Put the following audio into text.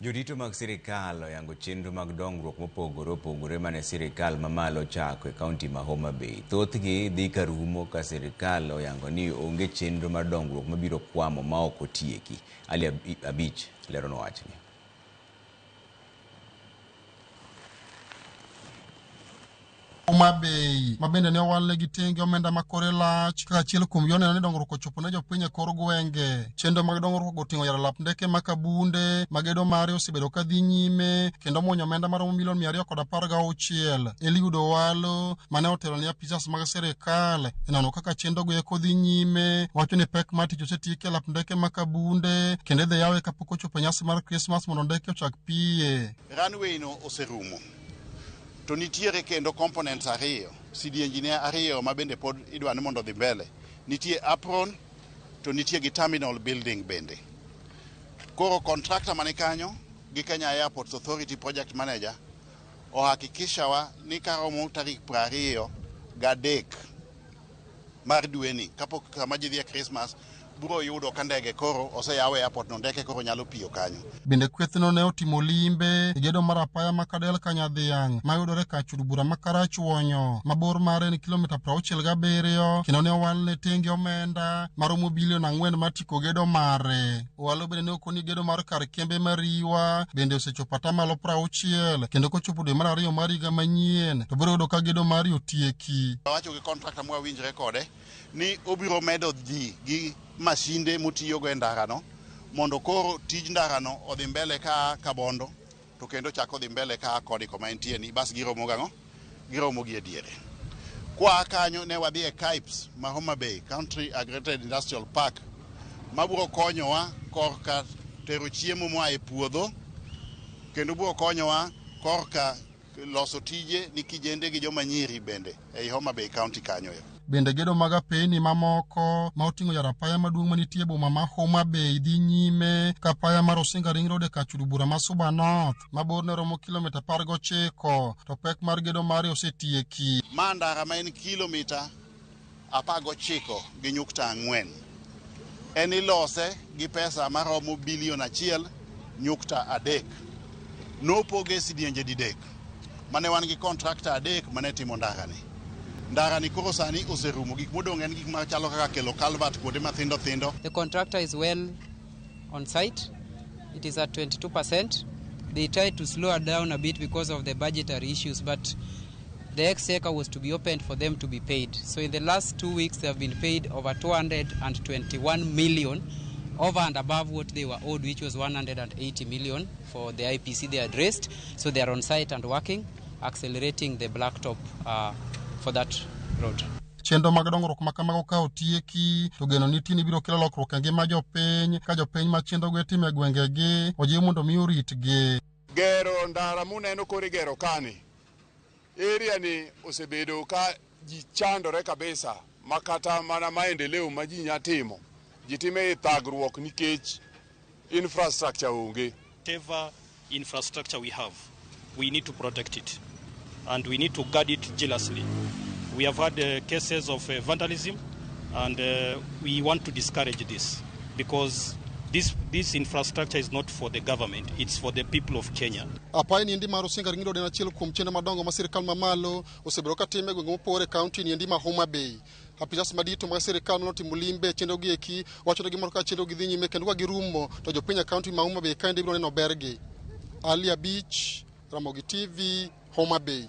Jodito mag sirkal oyango chenro mag dongruok mopogore opogore mane sirkal mamalo chako e kaunti ma Homabay. Thothgi dhi ka rumo ka sirkal oyango ni onge chenro mar dongruok mabiro kwamo ma ok otieki. Ali Abich lero no wachni. Homabay mabende ne owal gi tenge omenda makore lach kaka achiel kuom yone ne dongruok ochopo ne jopiny e kor gwenge. Chenro mag dongruok oting'o yaro lap ndeke makabunde magedo mare osebedo ka dhi nyime kendo muonyo omenda maromo milion 216. Eliud Owalo mane otelo ne apisas mag sirkal nono kaka chenro go eko dhi nyime, wacho ni pek mar tich osetieke lap ndeke makabunde kendo idhi yawe kapok ochopo nyasi mar Christmas mondo ndeke ochak piye. Runway no oserumo. To nitiere kendo components ariyo, CD engineer ariyo mabende pod idwa ni mondo dhi mbele. Nitie apron to nitie gi terminal building bende. Koro contractor mane kanyo gi Kenya Airports Authority project manager ohakikishawa ni karomo tarik 23 mar dweni kapok kama ji dhi Christmas buro yudo ka ndege koro oseyawe airport no ndeke koro nyalo piyo kanyo. Bende kwethno ne otimo limbe e gedo mar apaya makadel Kanyadhiang' mayudore ka chudbura makarachuonyo mabor mare ni kilomita 67 kendo ne owal ne tenge omenda maromo bilion 4 matiko gedo mare. Owalo bende ne okoni gedo mar kar kembe mariwa bende osechopo atamalo 60 kendo kochopo dwe mar 2 mar higa manyien to biro yudo ka gedo mari otieki. Wacho gi contractor mwa winjre kode ni obiro medo ji gi masinde mutiyogo e ndarano mondo koro tij ndarano odhi mbele ka Kabondo to kendo chako dhi mbele ka kodi koma entie ni bas giromo gang'o giromo gi ediere. Kwa kanyo ne wadhi e KAIPS ma Homabay Country Agricultural Industrial Park mabiro konyowa korka tero chiemo moa e puodho kendo biro konyowa korka loso tije ni kijende gi joma nyiri bende e Homabay County kanyo. Bende gedo mag apeyni mamoko ma oting'o yaro apaya maduong' manitie boma ma Homabay dhi nyime ka apaya mar Osinga Ring Road e kachudbura ma Suba North mabor ne romo kilomita 19 to pek mar gedo mare osetieki. Mandara ma en kilomita 19.4 en ilose gi pesa maromo bilion 1.3 nopoge sidienje didek mane wan gi contractor adek mane timo ndarani. Ndarani koro sani oserumo gik modong' en gik machalo kaka kelo calvert kuonde mathindo thindo. The contractor is well on site. It is at 22%. They tried to slow it down a bit because of the budgetary issues, but the exchequer was to be opened for them to be paid. So in the last 2 weeks, they have been paid over 221 million over and above what they were owed, which was 180 million for the IPC they addressed. So they are on site and working, accelerating the blacktop for that road. Chenro mag dongruok makamago ka otieki to geno ni tini biro kelo lokruok e ngima jopiny ka jopiny ma chenro go itimo e gwengegi ojiw mondo mi oritgi. Gero ndara muneno kori gero kani area ni osebedo ka ji chandore kabisa makata mana maendeleo ma ji nyatimo ji time thagruok nikech infrastructure onge. Whatever infrastructure we have, we need to protect it and we need to guard it jealously. We have had cases of vandalism and we want to discourage this because this infrastructure is not for the government, it's for the people of Kenya. Apaya ni ndi mar Osinga Ring Road en achiel kuom chenro madongo ma sirkal mamalo osebedo ka time gwenge mopogore kaunti ni ndi ma Homabay. Apisas madito mag sirkal notimo limbe chenro gi eki wacho ni gimoro ka chenro gi dhi nyime kendo ka girumo to jopiny kaunti ma Homabay ka ndi biro neno bergi. Ali Abich, Ramogi TV, Homabay.